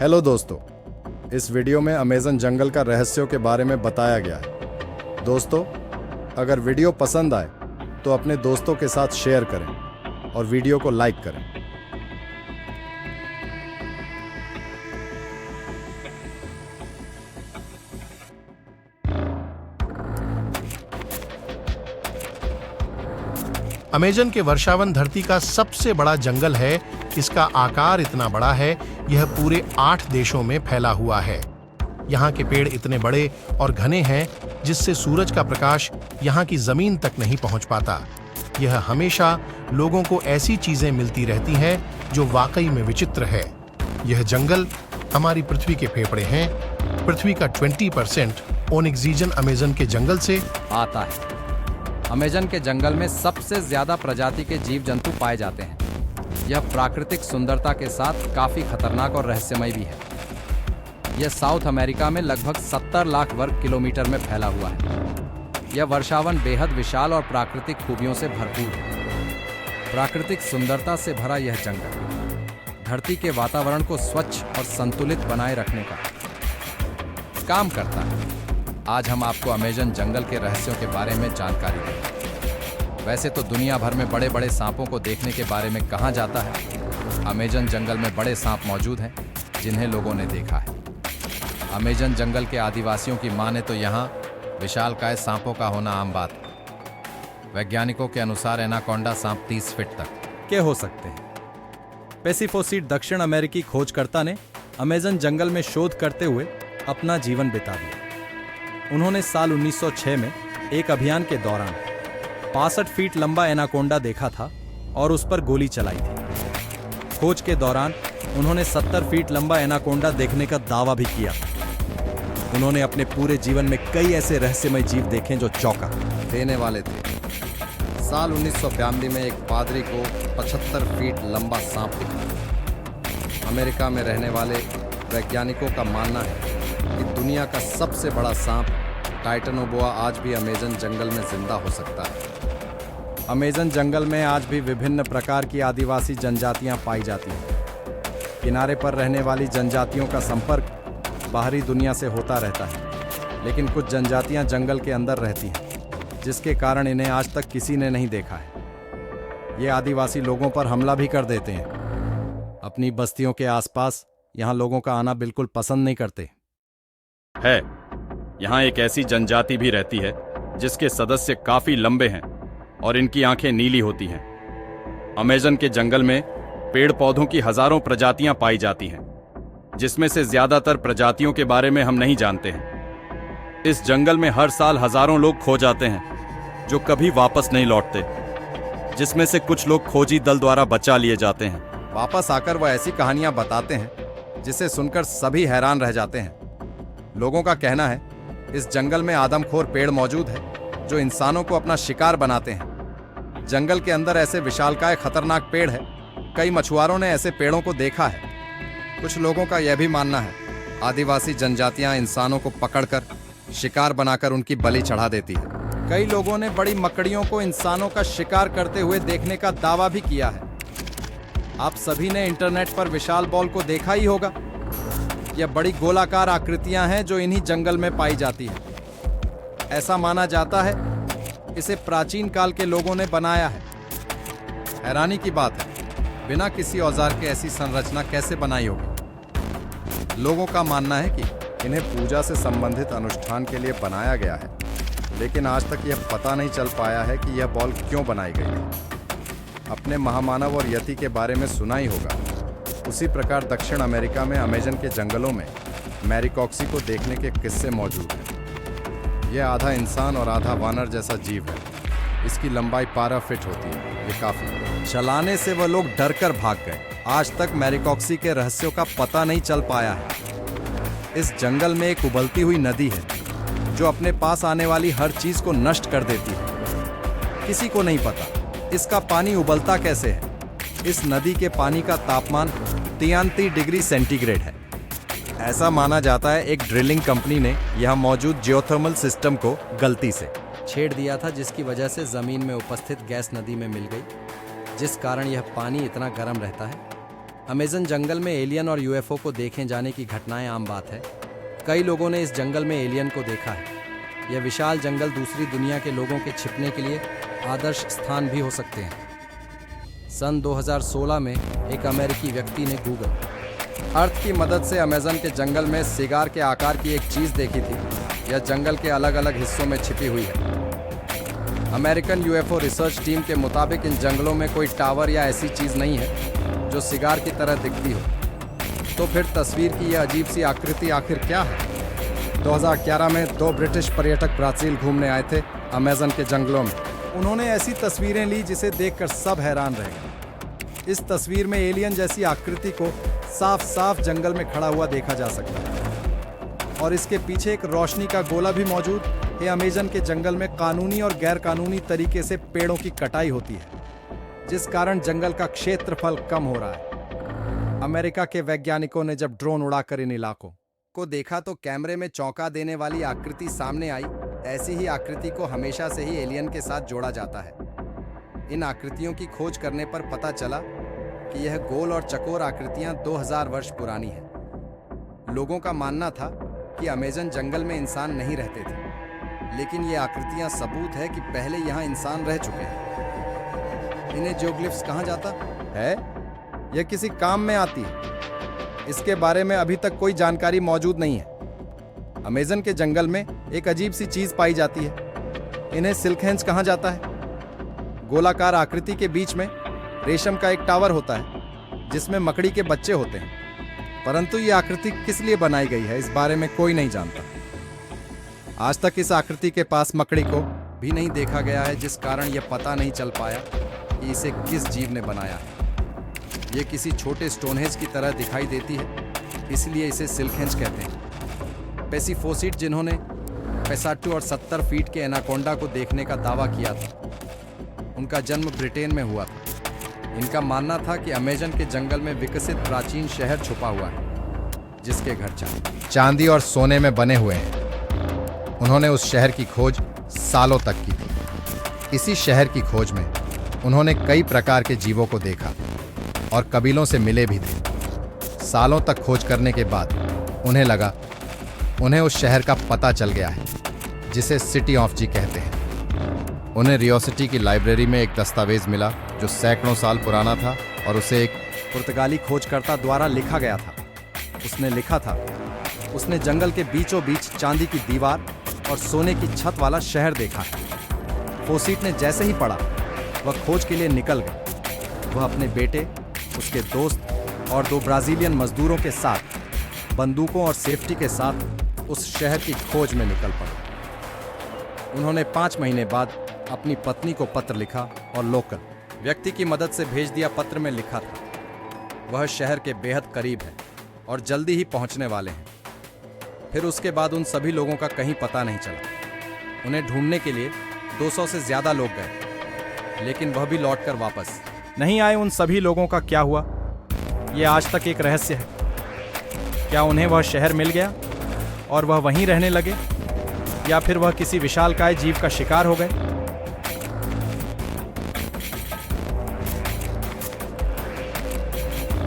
Hello दोस्तों, इस video में अमेज़न जंगल का रहस्यों के बारे में बताया गया है। दोस्तों, अगर वीडियो पसंद आए तो अपने दोस्तों के साथ शेयर करें और वीडियो को लाइक करें। अमेज़न के वर्षावन धरती का सबसे बड़ा जंगल है। इसका आकार इतना बड़ा है, यह पूरे 8 देशों में फैला हुआ है। यहाँ के पेड़ इतने बड़े और घने हैं जिससे सूरज का प्रकाश यहाँ की जमीन तक नहीं पहुँच पाता। यह हमेशा लोगों को ऐसी चीजें मिलती रहती हैं जो वाकई में विचित्र है। यह जंगल हमारी पृथ्वी के फेफड़े हैं। पृथ्वी का 20% ऑक्सीजन अमेज़न के जंगल से आता है। अमेज़न के जंगल में सबसे ज्यादा प्रजाति के जीव जंतु पाए जाते हैं। यह प्राकृतिक सुंदरता के साथ काफी खतरनाक और रहस्यमय भी है। यह साउथ अमेरिका में लगभग 70 लाख वर्ग किलोमीटर में फैला हुआ है। यह वर्षावन बेहद विशाल और प्राकृतिक खूबियों से भरपूर है। प्राकृतिक सुंदरता से भरा यह जंगल धरती के वातावरण को स्वच्छ और संतुलित बनाए रखने का काम करता है। आज हम आपको अमेज़न जंगल के रहस्यों के बारे में जानकारी देंगे। वैसे तो दुनिया भर में बड़े बड़े सांपों को देखने के बारे में कहा जाता है। अमेज़न जंगल में बड़े सांप मौजूद हैं जिन्हें लोगों ने देखा है। अमेज़न जंगल के आदिवासियों की माने तो यहाँ विशालकाय सांपों का होना आम बात है। वैज्ञानिकों के अनुसार एनाकोंडा सांप 30 फीट तक के हो सकते हैं। पेसिफोसीड दक्षिण अमेरिकी खोजकर्ता ने अमेज़न जंगल में शोध करते हुए अपना जीवन बिता दिया। उन्होंने साल 1906 में एक अभियान के दौरान 65 फीट लंबा एनाकोंडा देखा था और उस पर गोली चलाई थी। खोज के दौरान उन्होंने 70 फीट लंबा एनाकोंडा देखने का दावा भी किया। उन्होंने अपने पूरे जीवन में कई ऐसे रहस्यमय जीव देखे जो चौंका देने वाले थे। साल 1992 में एक पादरी को 75 फीट लंबा सांप दिखा। अमेरिका में रहने वाले वैज्ञानिकों का मानना है कि दुनिया का सबसे बड़ा सांप टाइटनोबोआ आज भी अमेज़न जंगल में जिंदा हो सकता है। अमेज़न जंगल में आज भी विभिन्न प्रकार की आदिवासी जनजातियां पाई जाती हैं। किनारे पर रहने वाली जनजातियों का संपर्क बाहरी दुनिया से होता रहता है, लेकिन कुछ जनजातियां जंगल के अंदर रहती हैं, जिसके कारण इन्हें आज तक किसी ने नहीं देखा है। ये आदिवासी लोगों पर हमला भी कर देते हैं। अपनी बस्तियों के आसपास यहाँ लोगों का आना बिल्कुल पसंद नहीं करते है। यहाँ एक ऐसी जनजाति भी रहती है जिसके सदस्य काफी लंबे हैं और इनकी आंखें नीली होती हैं। अमेज़न के जंगल में पेड़ पौधों की हजारों प्रजातियां पाई जाती हैं, जिसमें से ज्यादातर प्रजातियों के बारे में हम नहीं जानते हैं। इस जंगल में हर साल हजारों लोग खो जाते हैं जो कभी वापस नहीं लौटते, जिसमें से कुछ लोग खोजी दल द्वारा बचा लिए जाते हैं। वापस आकर वह ऐसी कहानियां बताते हैं जिसे सुनकर सभी हैरान रह जाते हैं। लोगों का कहना है इस जंगल में आदमखोर पेड़ मौजूद है जो इंसानों को अपना शिकार बनाते हैं। जंगल के अंदर ऐसे विशालकाय खतरनाक पेड़ है। कई मछुआरों ने ऐसे पेड़ों को देखा है। कुछ लोगों का यह भी मानना है आदिवासी जनजातियां इंसानों को पकड़कर शिकार बनाकर उनकी बलि चढ़ा देती है। कई लोगों ने बड़ी मकड़ियों को इंसानों का शिकार करते हुए देखने का दावा भी किया है। आप सभी ने इंटरनेट पर विशाल बॉल को देखा ही होगा। यह बड़ी गोलाकार आकृतियां हैं जो इन्हीं जंगल में पाई जाती हैं। ऐसा माना जाता है इसे प्राचीन काल के लोगों ने बनाया है। हैरानी की बात है, बिना किसी औजार के ऐसी संरचना कैसे बनाई होगी। लोगों का मानना है कि इन्हें पूजा से संबंधित अनुष्ठान के लिए बनाया गया है, लेकिन आज तक यह पता नहीं चल पाया है कि यह बॉल क्यों बनाई गई थी। अपने महामानव और यति के बारे में सुना ही होगा। उसी प्रकार दक्षिण अमेरिका में अमेज़न के जंगलों में मैरिकॉक्सी को देखने के किस्से मौजूद हैं। यह आधा इंसान और आधा वानर जैसा जीव है। इसकी लंबाई 12 फीट होती है। ये काफी चलाने से वह लोग डरकर भाग गए। आज तक मैरिकॉक्सी के रहस्यों का पता नहीं चल पाया है। इस जंगल में एक उबलती हुई नदी है जो अपने पास आने वाली हर चीज को नष्ट कर देती है। किसी को नहीं पता इसका पानी उबलता कैसे है। इस नदी के पानी का तापमान 33 डिग्री सेंटीग्रेड है। ऐसा माना जाता है एक ड्रिलिंग कंपनी ने यहाँ मौजूद जियोथर्मल सिस्टम को गलती से छेड़ दिया था, जिसकी वजह से जमीन में उपस्थित गैस नदी में मिल गई, जिस कारण यह पानी इतना गर्म रहता है। अमेज़न जंगल में एलियन और यूएफओ को देखे जाने की घटनाएं आम बात है। कई लोगों ने इस जंगल में एलियन को देखा है। यह विशाल जंगल दूसरी दुनिया के लोगों के छिपने के लिए आदर्श स्थान भी हो सकते हैं। सन 2016 में एक अमेरिकी व्यक्ति ने गूगल अर्थ की मदद से अमेज़न के जंगल में सिगार के आकार की एक चीज़ देखी थी। यह जंगल के अलग अलग हिस्सों में छिपी हुई है। अमेरिकन यूएफओ रिसर्च टीम के मुताबिक इन जंगलों में कोई टावर या ऐसी चीज़ नहीं है जो सिगार की तरह दिखती हो। तो फिर तस्वीर की यह अजीब सी आकृति आखिर क्या है? 2011 में 2 ब्रिटिश पर्यटक ब्राज़ील घूमने आए थे अमेज़न के जंगलों में। उन्होंने ऐसी तस्वीरें ली जिसे देखकर सब हैरान रह गए। इस तस्वीर में एलियन जैसी आकृति को साफ साफ जंगल में खड़ा हुआ देखा जा सकता है और इसके पीछे एक रोशनी का गोला भी मौजूद है। अमेज़न के जंगल में कानूनी और गैर कानूनी तरीके से पेड़ों की कटाई होती है, जिस कारण जंगल का क्षेत्रफल कम हो रहा है। अमेरिका के वैज्ञानिकों ने जब ड्रोन उड़ाकर इन इलाकों को देखा तो कैमरे में चौंका देने वाली आकृति सामने आई। ऐसी ही आकृति को हमेशा से ही एलियन के साथ जोड़ा जाता है। इन आकृतियों की खोज करने पर पता चला कि यह गोल और चकोर आकृतियां 2000 वर्ष पुरानी हैं। लोगों का मानना था कि अमेज़न जंगल में इंसान नहीं रहते थे, लेकिन ये आकृतियां सबूत है कि पहले यहाँ इंसान रह चुके हैं। इन्हें जियोग्लिफ्स कहा जाता है। यह किसी काम में आती है, इसके बारे में अभी तक कोई जानकारी मौजूद नहीं है। अमेज़न के जंगल में एक अजीब सी चीज पाई जाती है। इन्हें सिल्कहेंज कहा जाता है। गोलाकार आकृति के बीच में रेशम का एक टावर होता है जिसमें मकड़ी के बच्चे होते हैं, परंतु ये आकृति किस लिए बनाई गई है इस बारे में कोई नहीं जानता। आज तक इस आकृति के पास मकड़ी को भी नहीं देखा गया है, जिस कारण यह पता नहीं चल पाया कि इसे किस जीव ने बनाया है। ये किसी छोटे स्टोनहेंज की तरह दिखाई देती है, इसलिए इसे सिल्कहेंज कहते हैं। पेसिफोसिट, जिन्होंने 65 और 70 फीट के एनाकोंडा को देखने का दावा किया था, उनका जन्म ब्रिटेन में हुआ था। इनका मानना था कि अमेज़न के जंगल में विकसित प्राचीन शहर छुपा हुआ है, जिसके घर चांदी और सोने में बने हुए हैं। उन्होंने उस शहर की खोज सालों तक की थी। इसी शहर की खोज में उन्होंने कई प्रकार के जीवों को देखा और कबीलों से मिले भी थे। सालों तक खोज करने के बाद उन्हें लगा उन्हें उस शहर का पता चल गया है, जिसे सिटी ऑफ जी कहते हैं। उन्हें रियोसिटी की लाइब्रेरी में एक दस्तावेज मिला जो सैकड़ों साल पुराना था और उसे एक पुर्तगाली खोजकर्ता द्वारा लिखा गया था। उसने लिखा था, उसने जंगल के बीचों बीच चांदी की दीवार और सोने की छत वाला शहर देखा है। फोसिट ने जैसे ही पढ़ा, वह खोज के लिए निकल गए। वह अपने बेटे, उसके दोस्त और 2 ब्राजीलियन मजदूरों के साथ बंदूकों और सेफ्टी के साथ उस शहर की खोज में निकल पड़े। उन्होंने 5 महीने बाद अपनी पत्नी को पत्र लिखा और लोकल व्यक्ति की मदद से भेज दिया। पत्र में लिखा था, वह शहर के बेहद करीब है और जल्दी ही पहुंचने वाले हैं। फिर उसके बाद उन सभी लोगों का कहीं पता नहीं चला। उन्हें ढूंढने के लिए 200 से ज्यादा लोग गए, लेकिन वह भी लौटकर वापस नहीं आए। उन सभी लोगों का क्या हुआ, यह आज तक एक रहस्य है। क्या उन्हें वह शहर मिल गया और वह वहीं रहने लगे, या फिर वह किसी विशालकाय जीव का शिकार हो गए?